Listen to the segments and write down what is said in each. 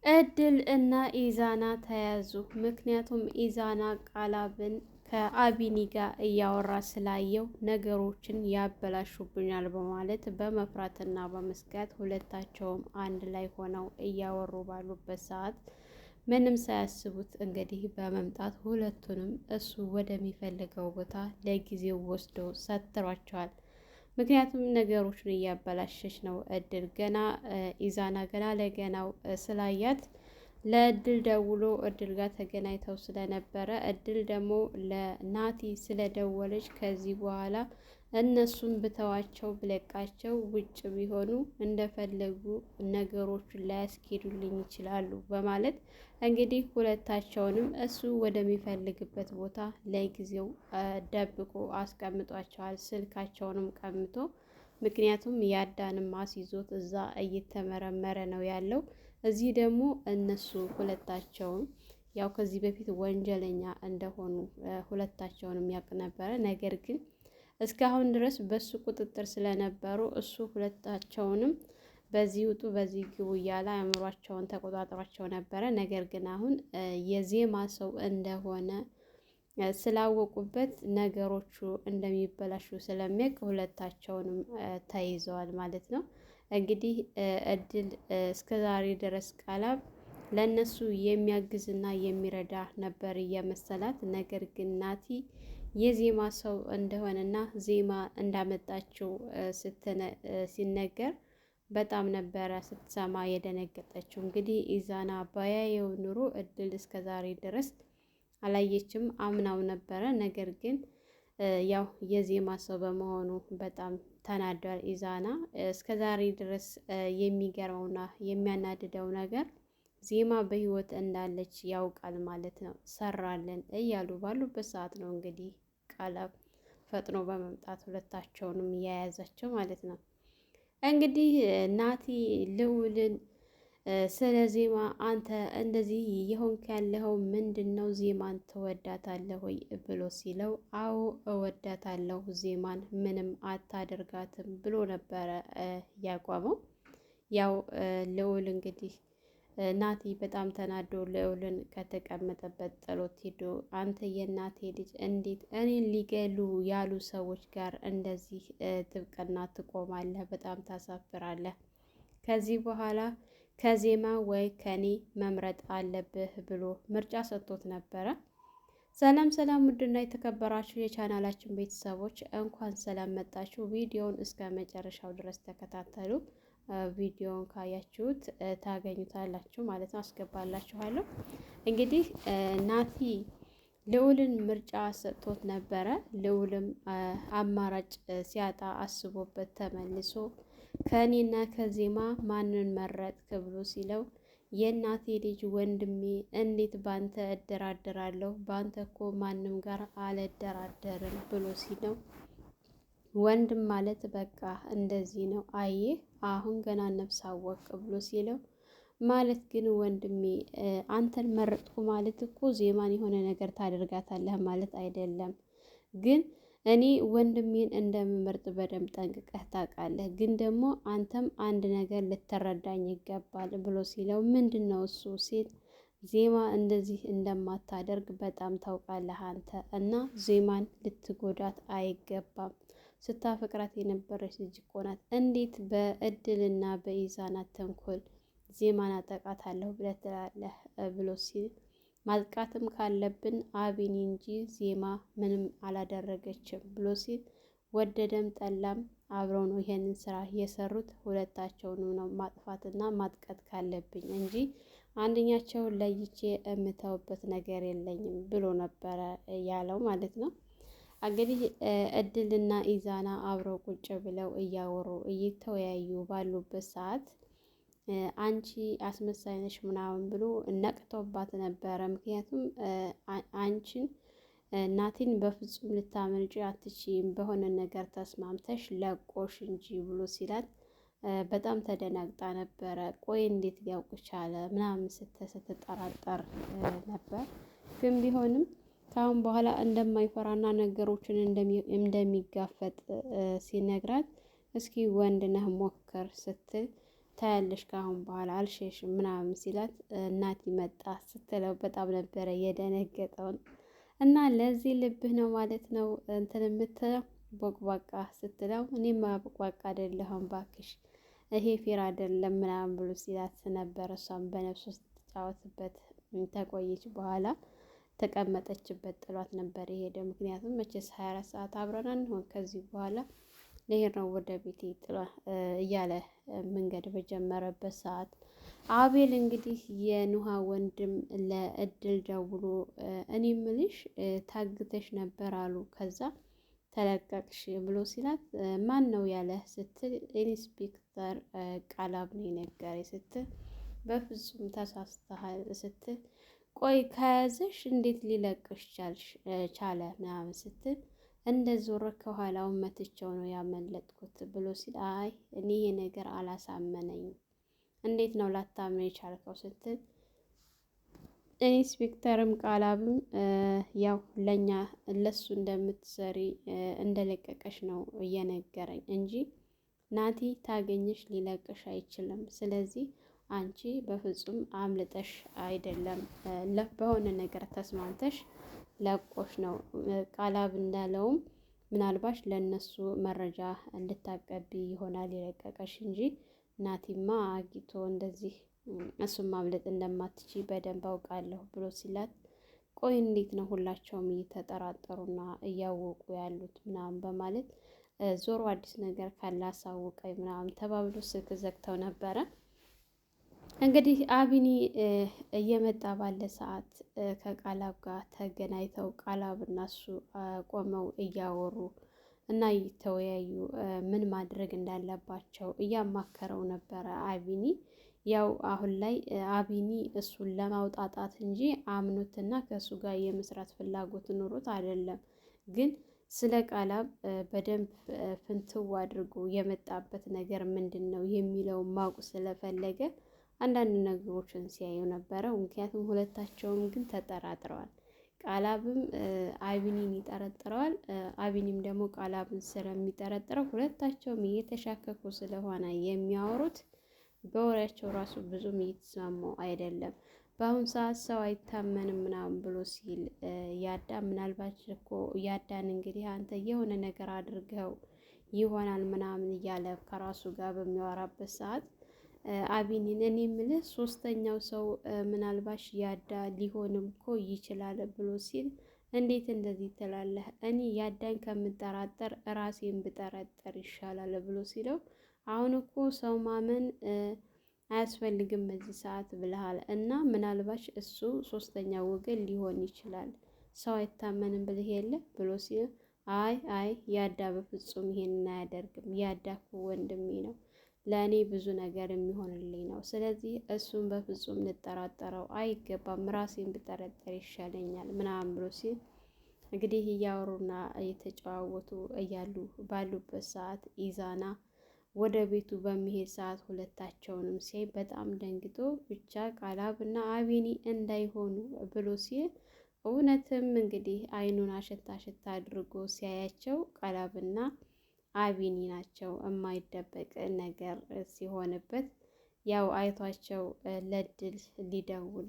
እድል እና ኢዛና ተያዙ። ምክንያቱም ኢዛና ቃላብን ከአቢኒ ጋር እያወራ ስላየው ነገሮችን ያበላሹብኛል በማለት በመፍራትና በመስጋት ሁለታቸውም አንድ ላይ ሆነው እያወሩ ባሉበት ሰዓት ምንም ሳያስቡት እንግዲህ በመምጣት ሁለቱንም እሱ ወደሚፈልገው ቦታ ለጊዜው ወስዶ ሰትሯቸዋል። ምክንያቱም ነገሮችን እያበላሸች ነው። እድል ገና ኢዛና ገና ለገናው ስላያት ለእድል ደውሎ እድል ጋር ተገናኝተው ስለነበረ እድል ደግሞ ለናቲ ስለደወለች ከዚህ በኋላ እነሱን ብተዋቸው ብለቃቸው ውጭ ቢሆኑ እንደፈለጉ ነገሮችን ላያስኬዱልኝ ይችላሉ በማለት እንግዲህ ሁለታቸውንም እሱ ወደሚፈልግበት ቦታ ለጊዜው ደብቆ አስቀምጧቸዋል። ስልካቸውንም ቀምቶ ምክንያቱም ያዳንም አስይዞት እዛ እየተመረመረ ነው ያለው። እዚህ ደግሞ እነሱ ሁለታቸውም ያው ከዚህ በፊት ወንጀለኛ እንደሆኑ ሁለታቸውንም ያውቅ ነበረ። ነገር ግን እስካሁን ድረስ በሱ ቁጥጥር ስለነበሩ እሱ ሁለታቸውንም በዚህ ውጡ በዚህ ግቡ እያለ አእምሯቸውን ተቆጣጥሯቸው ነበረ። ነገር ግን አሁን የዜማ ሰው እንደሆነ ስላወቁበት ነገሮቹ እንደሚበላሹ ስለሚያውቅ ሁለታቸውንም ተይዘዋል ማለት ነው። እንግዲህ እድል እስከዛሬ ድረስ ቃላብ ለእነሱ የሚያግዝና የሚረዳ ነበር እየመሰላት። ነገር ግን ናቲ የዜማ ሰው እንደሆነና ዜማ እንዳመጣችው ሲነገር በጣም ነበረ ስትሰማ የደነገጠችው። እንግዲህ ኢዛና ባያየው ኑሮ እድል እስከዛሬ ድረስ አላየችም፣ አምናው ነበረ። ነገር ግን ያው የዜማ ሰው በመሆኑ በጣም ተናዷል ኢዛና። እስከዛሬ ድረስ የሚገርመውና የሚያናድደው ነገር ዜማ በህይወት እንዳለች ያውቃል ማለት ነው። ሰራልን እያሉ ባሉበት ሰዓት ነው እንግዲህ ቃላብ ፈጥኖ በመምጣት ሁለታቸውንም እያያዛቸው ማለት ነው። እንግዲህ ናቲ ልዑልን ስለ ዜማ አንተ እንደዚህ የሆንክ ያለኸው ምንድን ነው? ዜማን ትወዳታለህ ወይ ብሎ ሲለው አዎ እወዳታለሁ፣ ዜማን ምንም አታደርጋትም ብሎ ነበረ ያቋመው። ያው ልዑል እንግዲህ ናቲ በጣም ተናዶ ልዑልን ከተቀመጠበት ጥሎት ሄዶ አንተ የእናቴ ልጅ እንዴት እኔን ሊገሉ ያሉ ሰዎች ጋር እንደዚህ ጥብቅና ትቆማለህ? በጣም ታሳፍራለህ። ከዚህ በኋላ ከዜማ ወይ ከኔ መምረጥ አለብህ ብሎ ምርጫ ሰጥቶት ነበረ። ሰላም ሰላም! ውድና የተከበራችሁ የቻናላችን ቤተሰቦች እንኳን ሰላም መጣችሁ። ቪዲዮውን እስከ መጨረሻው ድረስ ተከታተሉ። ቪዲዮውን ካያችሁት ታገኙታላችሁ ማለት ነው። አስገባላችኋለሁ። እንግዲህ ናቲ ልዑልን ምርጫ ሰጥቶት ነበረ። ልዑልም አማራጭ ሲያጣ አስቦበት ተመልሶ ከእኔና ከዜማ ማንን መረጥክ ብሎ ሲለው የእናቴ ልጅ ወንድሜ፣ እንዴት ባንተ እደራደራለሁ? ባንተ እኮ ማንም ጋር አልደራደርም ብሎ ሲለው ወንድም ማለት በቃ እንደዚህ ነው፣ አየህ አሁን ገና ነፍስ አወቅ ብሎ ሲለው ማለት ግን ወንድሜ አንተን መረጥኩ ማለት እኮ ዜማን የሆነ ነገር ታደርጋታለህ ማለት አይደለም። ግን እኔ ወንድሜን እንደምመርጥ በደንብ ጠንቅቀህ ታውቃለህ። ግን ደግሞ አንተም አንድ ነገር ልትረዳኝ ይገባል ብሎ ሲለው ምንድን ነው እሱ ሲል ዜማ እንደዚህ እንደማታደርግ በጣም ታውቃለህ አንተ እና ዜማን ልትጎዳት አይገባም። ስታፈቅራት የነበረች ልጅ እኮ ናት። እንዴት በእድልና በኢዛናት ተንኮል ዜማን አጠቃታለሁ ብለህ ትላለህ ብሎ ሲል ማጥቃትም ካለብን አቢኒ እንጂ ዜማ ምንም አላደረገችም ብሎ ሲል ወደደም ጠላም አብረው ነው ይሄንን ስራ የሰሩት። ሁለታቸውንም ነው ማጥፋትና ማጥቀት ካለብኝ እንጂ አንደኛቸውን ለይቼ የምተውበት ነገር የለኝም ብሎ ነበረ ያለው ማለት ነው። እንግዲህ እድልና ኢዛና አብረው ቁጭ ብለው እያወሩ እየተወያዩ ባሉበት ሰዓት አንቺ አስመሳይ ነሽ ምናምን ብሎ ነቅቶባት ነበረ። ምክንያቱም አንቺን ናቲን በፍጹም ልታመልጪ አትችይም፣ በሆነ ነገር ተስማምተሽ ለቆሽ እንጂ ብሎ ሲላት በጣም ተደናግጣ ነበረ። ቆይ እንዴት ሊያውቅ ቻለ ምናምን ስትጠራጠር ነበር። ግን ቢሆንም ከአሁን በኋላ እንደማይፈራና ነገሮችን እንደሚጋፈጥ ሲነግራት እስኪ ወንድ ነህ ሞክር ስትል ታያለሽ ከአሁን በኋላ አልሸሽም ምናምን ሲላት እናቲ መጣ ስትለው በጣም ነበረ የደነገጠውን። እና ለዚህ ልብህ ነው ማለት ነው እንትን የምትለው ቦቅቧቃ ስትለው እኔማ ቦቅቧቃ አይደለሁም ባክሽ ይሄ ፌር አይደለም ምናምን ብሎ ሲላት ነበረ። እሷም በነፍሱ ስትጫወትበት ተቆየች። በኋላ ተቀመጠችበት ጥሏት ነበር የሄደ። ምክንያቱም መቼስ 24 ሰዓት አብረን አንሆን ከዚህ በኋላ ልሄድ ነው ወደ ቤቴ ጥሏ እያለ መንገድ በጀመረበት ሰዓት አቤል እንግዲህ የኑሃ ወንድም ለእድል ደውሎ እኔ ምልሽ ታግተሽ ነበር አሉ። ከዛ ተለቀቅሽ ብሎ ሲላት ማን ነው ያለ ስትል ኢንስፔክተር ቃላብ ነው የነገረኝ ስትል በፍጹም ተሳስተሃል ስትል ቆይ ከያዘሽ እንዴት ሊለቅሽ ቻለ ምናምን ስትል እንደ ዞረ ከኋላው መትቸው ነው ያመለጥኩት ብሎ ሲል አይ እኔ ይሄ ነገር አላሳመነኝም። እንዴት ነው ላታምነው የቻልከው ስትል ኢንስፔክተርም ቃላብም ያው ለኛ ለሱ እንደምትሰሪ እንደለቀቀሽ ነው እየነገረኝ እንጂ ናቲ ታገኝሽ ሊለቅሽ አይችልም። ስለዚህ አንቺ በፍጹም አምልጠሽ አይደለም በሆነ ነገር ተስማምተሽ ለቆሽ ነው። ቃላብ እንዳለውም ምናልባሽ ለነሱ መረጃ እንድታቀቢ ይሆናል የለቀቀሽ እንጂ ናቲማ አጊቶ እንደዚህ እሱም ማምለጥ እንደማትችይ በደንብ አውቃለሁ ብሎ ሲላት ቆይ እንዴት ነው ሁላቸውም እየተጠራጠሩና እያወቁ ያሉት ምናምን በማለት ዞሮ አዲስ ነገር ካላሳውቀኝ ምናምን ተባብሎ ስልክ ዘግተው ነበረ። እንግዲህ አቢኒ እየመጣ ባለ ሰዓት ከቃላብ ጋር ተገናኝተው ቃላብ እና እሱ ቆመው እያወሩ እና እየተወያዩ ምን ማድረግ እንዳለባቸው እያማከረው ነበረ። አቢኒ ያው አሁን ላይ አቢኒ እሱን ለማውጣጣት እንጂ አምኖትና ከእሱ ጋር የመስራት ፍላጎት ኑሮት አይደለም። ግን ስለ ቃላብ በደንብ ፍንትው አድርጎ የመጣበት ነገር ምንድን ነው የሚለውን ማወቅ ስለፈለገ አንዳንድ ነገሮችን ሲያዩ ነበረ። ምክንያቱም ሁለታቸውም ግን ተጠራጥረዋል። ቃላብም አቢኒን ይጠረጥረዋል፣ አቢኒም ደግሞ ቃላብን ስለሚጠረጥረው ሁለታቸውም እየተሻከኩ ስለሆነ የሚያወሩት በወሬያቸው ራሱ ብዙም እየተስማሙ አይደለም። በአሁን ሰዓት ሰው አይታመንም ምናምን ብሎ ሲል ያዳን ምናልባት እኮ ያዳን እንግዲህ አንተ የሆነ ነገር አድርገው ይሆናል ምናምን እያለ ከራሱ ጋር በሚያወራበት ሰዓት አቢኒን እኔ የምልህ ሶስተኛው ሰው ምናልባሽ ያዳ ሊሆንም እኮ ይችላል ብሎ ሲል እንዴት እንደዚህ ትላለህ? እኔ ያዳን ከምጠራጠር ራሴን ብጠረጠር ይሻላል ብሎ ሲለው አሁን እኮ ሰው ማመን አያስፈልግም በዚህ ሰዓት ብለሃል እና ምናልባሽ እሱ ሶስተኛ ወገን ሊሆን ይችላል ሰው አይታመንም ብለህ የለ ብሎ ሲል አይ ያዳ በፍጹም ይሄንን አያደርግም። ያዳ እኮ ወንድሜ ነው፣ ለእኔ ብዙ ነገር የሚሆንልኝ ነው። ስለዚህ እሱን በፍጹም ልጠራጠረው አይገባም፣ ራሴን ብጠረጠር ይሻለኛል ምናምን ብሎ ሲል እንግዲህ እያወሩና እየተጨዋወቱ እያሉ ባሉበት ሰዓት ኢዛና ወደ ቤቱ በሚሄድ ሰዓት ሁለታቸውንም ሲያይ በጣም ደንግጦ ብቻ ቃላብ እና አቢኒ እንዳይሆኑ ብሎ ሲል እውነትም እንግዲህ አይኑን አሸታ አሸታ አድርጎ ሲያያቸው ቃላብና አቢኒ ናቸው። የማይደበቅ ነገር ሲሆንበት ያው አይቷቸው ለድል ሊደውል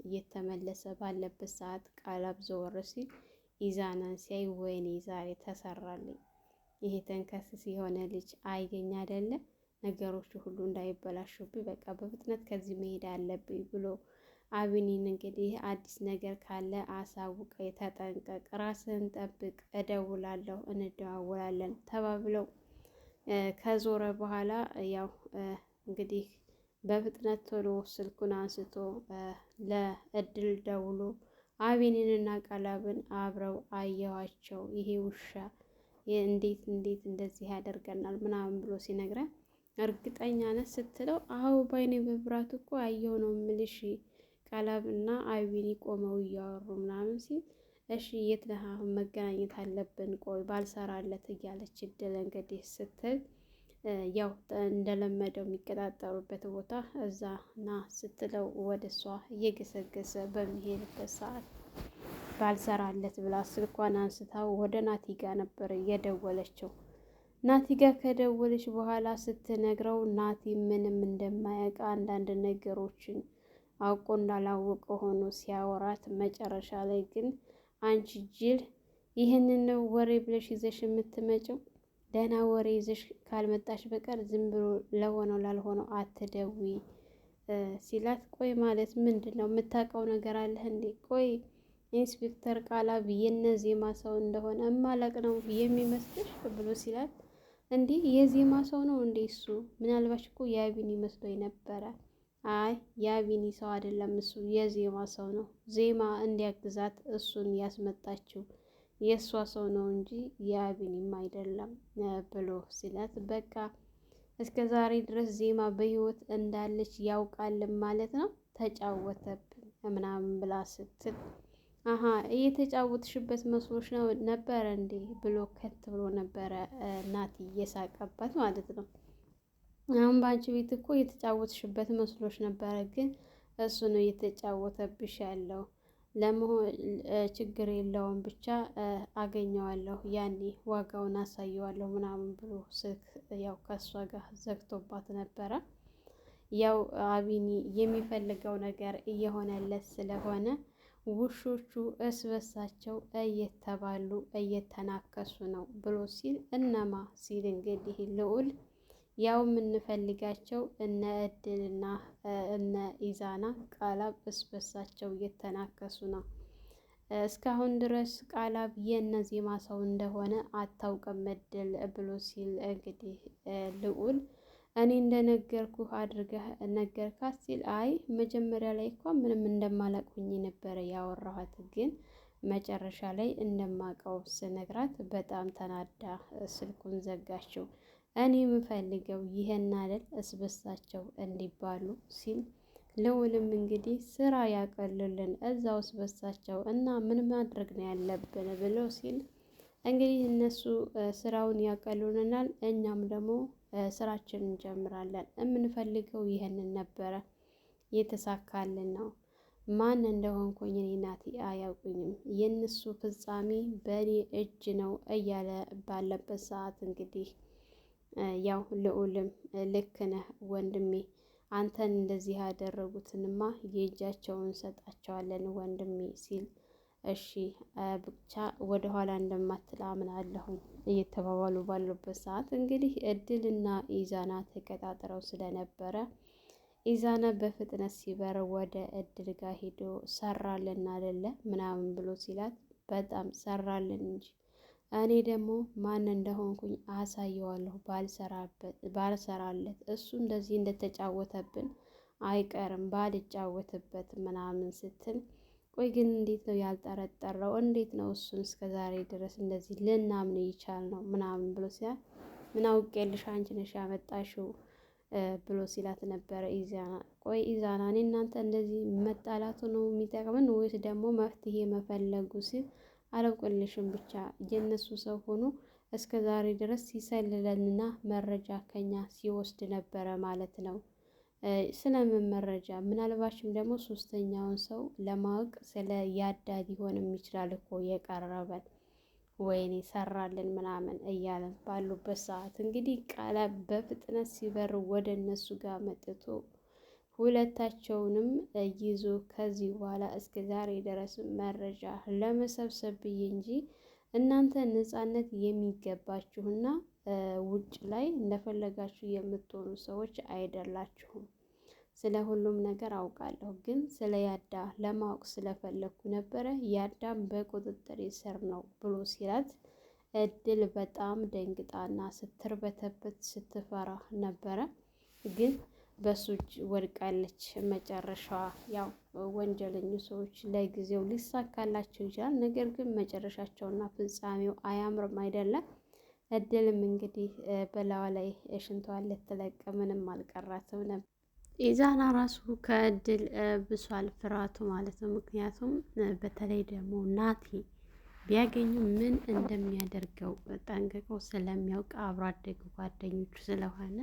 እየተመለሰ ባለበት ሰዓት ቃላብ ዘወር ሲል ኢዛናን ሲያይ ወይኔ ዛሬ ተሰራልኝ፣ ይሄ ተንከስስ የሆነ ልጅ አየኝ አይደለ ነገሮቹ ሁሉ እንዳይበላሹብኝ በቃ በፍጥነት ከዚህ መሄድ አለብኝ ብሎ አቢኒን እንግዲህ አዲስ ነገር ካለ አሳውቀ፣ ተጠንቀቅ፣ ራስህን ጠብቅ፣ እደውላለሁ፣ እንደዋወላለን ተባብለው ከዞረ በኋላ ያው እንግዲህ በፍጥነት ቶሎ ስልኩን አንስቶ ለእድል ደውሎ አቢኒንና ቃላብን አብረው አየዋቸው፣ ይሄ ውሻ እንዴት እንደዚህ ያደርገናል ምናምን ብሎ ሲነግረን እርግጠኛ ነህ ስትለው አዎ ባይኔ በብራት እኮ አየሁ ነው የምልሽ ቃላብና አቢኒ ቆመው እያወሩ ምናምን ሲል እሺ የት ነህ አሁን መገናኘት አለብን ቆይ ባልሰራለት እያለች እድል እንግዲህ ስትል ያው እንደለመደው የሚቀጣጠሩበት ቦታ እዛ ና ስትለው ወደ እሷ እየገሰገሰ በሚሄድበት ሰዓት ባልሰራለት ብላ ስልኳን አንስታው ወደ ናቲ ጋ ነበር እየደወለችው። ናቲ ጋር ከደወለች በኋላ ስትነግረው ናቲ ምንም እንደማያውቅ አንዳንድ ነገሮችን አውቆ እንዳላወቀ ሆኖ ሲያወራት፣ መጨረሻ ላይ ግን አንቺ ጅል ይህንን ወሬ ብለሽ ይዘሽ የምትመጪው? ደህና ወሬ ይዘሽ ካልመጣሽ በቀር ዝም ብሎ ለሆነው ላልሆነው አትደውይ ሲላት፣ ቆይ ማለት ምንድን ነው? የምታውቀው ነገር አለህ እንዴ? ቆይ ኢንስፔክተር ቃላብ የነዜማ ሰው እንደሆነ እማላቅ ነው የሚመስልሽ ብሎ ሲላት፣ እንዲህ የዜማ ሰው ነው እንዴ እሱ? ምናልባሽ እኮ የአቢኒ መስሎኝ ነበረ። አይ የአቢኒ ሰው አይደለም እሱ የዜማ ሰው ነው። ዜማ እንዲያግዛት እሱን ያስመጣችው የእሷ ሰው ነው እንጂ የአቢኒም አይደለም ብሎ ሲላት፣ በቃ እስከ ዛሬ ድረስ ዜማ በህይወት እንዳለች ያውቃል ማለት ነው፣ ተጫወተብን ምናምን ብላ ስትል፣ አሀ እየተጫወትሽበት መስሎሽ ነው ነበረ እንዴ ብሎ ከት ብሎ ነበረ ናቲ እየሳቀባት ማለት ነው። አሁን በአንቺ ቤት እኮ እየተጫወትሽበት መስሎሽ ነበረ፣ ግን እሱ ነው እየተጫወተብሽ ያለው። ለመሆን ችግር የለውም ብቻ አገኘዋለሁ፣ ያኔ ዋጋውን አሳየዋለሁ ምናምን ብሎ ስልክ ያው ከእሷ ጋር ዘግቶባት ነበረ። ያው አቢኒ የሚፈልገው ነገር እየሆነለት ስለሆነ ውሾቹ እስበሳቸው እየተባሉ እየተናከሱ ነው ብሎ ሲል፣ እነማ ሲል እንግዲህ ልዑል ያው የምንፈልጋቸው እነ እድልና እነ ኢዛና ቃላብ እስበሳቸው እየተናከሱ ነው። እስካሁን ድረስ ቃላብ የነዜማ ሰው እንደሆነ አታውቅም እድል ብሎ ሲል እንግዲህ ልዑል እኔ እንደነገርኩ አድርገህ ነገርካት ሲል፣ አይ መጀመሪያ ላይ እኮ ምንም እንደማላቁኝ ነበረ ያወራኋት፣ ግን መጨረሻ ላይ እንደማቀው ስነግራት በጣም ተናዳ ስልኩን ዘጋችው። እኔ የምፈልገው ይሄን አይደል እስበሳቸው እንዲባሉ ሲል፣ ልዑልም እንግዲህ ስራ ያቀልልን እዛው እስበሳቸው እና ምን ማድረግ ነው ያለብን ብለው ሲል፣ እንግዲህ እነሱ ስራውን ያቀሉልናል፣ እኛም ደግሞ ስራችንን እንጀምራለን። የምንፈልገው ይሄንን ነበረ፣ የተሳካልን ነው። ማን እንደሆንኩኝ እኔ ናቲ አያውቁኝም፣ የእነሱ ፍጻሜ በእኔ እጅ ነው እያለ ባለበት ሰዓት እንግዲህ ያው ልዑልም ልክ ነህ ወንድሜ፣ አንተን እንደዚህ ያደረጉትንማ የእጃቸውን ሰጣቸዋለን ወንድሜ ሲል፣ እሺ ብቻ ወደኋላ እንደማትል አምናለሁኝ እየተባባሉ ባሉበት ሰዓት እንግዲህ እድልና ኢዛና ተቀጣጥረው ስለነበረ ኢዛና በፍጥነት ሲበር ወደ እድል ጋር ሄዶ ሰራልን አይደለ ምናምን ብሎ ሲላት፣ በጣም ሰራልን እንጂ እኔ ደግሞ ማን እንደሆንኩኝ አሳየዋለሁ ባልሰራለት፣ እሱ እንደዚህ እንደተጫወተብን አይቀርም ባልጫወትበት ምናምን ስትል፣ ቆይ ግን እንዴት ነው ያልጠረጠረው? እንዴት ነው እሱን እስከ ዛሬ ድረስ እንደዚህ ልናምን ይቻል ነው ምናምን ብሎ ሲላት፣ ምን አውቄልሽ አንቺ ነሽ ያመጣሽው ብሎ ሲላት ነበረ ኢዛና። ቆይ ኢዛና እኔ እናንተ እንደዚህ መጣላቱ ነው የሚጠቅምን ወይስ ደግሞ መፍትሄ መፈለጉ ሲል፣ አላውቅልሽም ብቻ የነሱ ሰው ሆኖ እስከ ዛሬ ድረስ ሲሰልለንና መረጃ ከኛ ሲወስድ ነበረ ማለት ነው። ስለምን መረጃ? ምናልባችም ደግሞ ሶስተኛውን ሰው ለማወቅ ስለ ያዳ ሊሆንም ይችላል እኮ የቀረበን። ወይኔ ሰራልን ምናምን እያለን ባሉበት ሰዓት እንግዲህ ቃላብ በፍጥነት ሲበር ወደ እነሱ ጋር መጥቶ ሁለታቸውንም ይዞ ከዚህ በኋላ እስከ ዛሬ ድረስ መረጃ ለመሰብሰብ ብዬ እንጂ እናንተ ነፃነት የሚገባችሁና ውጭ ላይ እንደፈለጋችሁ የምትሆኑ ሰዎች አይደላችሁም። ስለ ሁሉም ነገር አውቃለሁ፣ ግን ስለ ያዳ ለማወቅ ስለፈለግኩ ነበረ። ያዳም በቁጥጥር ስር ነው ብሎ ሲላት፣ እድል በጣም ደንግጣና ስትርበተበት ስትፈራ ነበረ። ግን በሱ እጅ ወድቃለች። መጨረሻዋ ያው ወንጀለኞ ሰዎች ለጊዜው ሊሳካላቸው ይችላል፣ ነገር ግን መጨረሻቸውና ፍጻሜው አያምርም አይደለም። እድልም እንግዲህ በላዋ ላይ ሽንቷን ልትለቅ ምንም አልቀራትም ነበር። ኢዛና ራሱ ከእድል ብሷል ፍርሃቱ ማለት ነው። ምክንያቱም በተለይ ደግሞ ናቲ ቢያገኙ ምን እንደሚያደርገው ጠንቅቀው ስለሚያውቅ አብሮ አደግ ጓደኞቹ ስለሆነ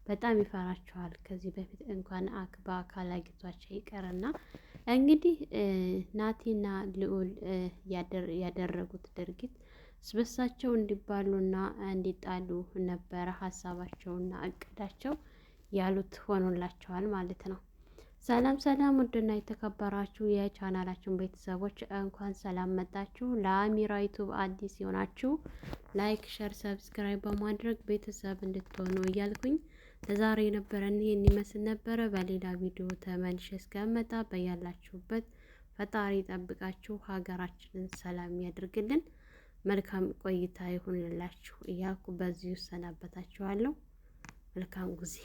በጣም ይፈራቸዋል። ከዚህ በፊት እንኳን በአካል አግኝቷቸው ይቀርና እንግዲህ ናቲና ልዑል ያደረጉት ድርጊት ስበሳቸው እንዲባሉና እንዲጣሉ ነበረ ሀሳባቸውና እቅዳቸው ያሉት ሆኖላቸዋል ማለት ነው። ሰላም ሰላም፣ ውድና የተከበራችሁ የቻናላችን ቤተሰቦች እንኳን ሰላም መጣችሁ። ለአሚራ ዩቱብ አዲስ የሆናችሁ ላይክ፣ ሸር፣ ሰብስክራይብ በማድረግ ቤተሰብ እንድትሆኑ እያልኩኝ ለዛሬ የነበረን ይህን ይመስል ነበረ። በሌላ ቪዲዮ ተመልሼ እስከመጣ በያላችሁበት ፈጣሪ ጠብቃችሁ ሀገራችንን ሰላም ያድርግልን። መልካም ቆይታ ይሁንላችሁ እያልኩ በዚሁ ሰናበታችኋለሁ። መልካም ጊዜ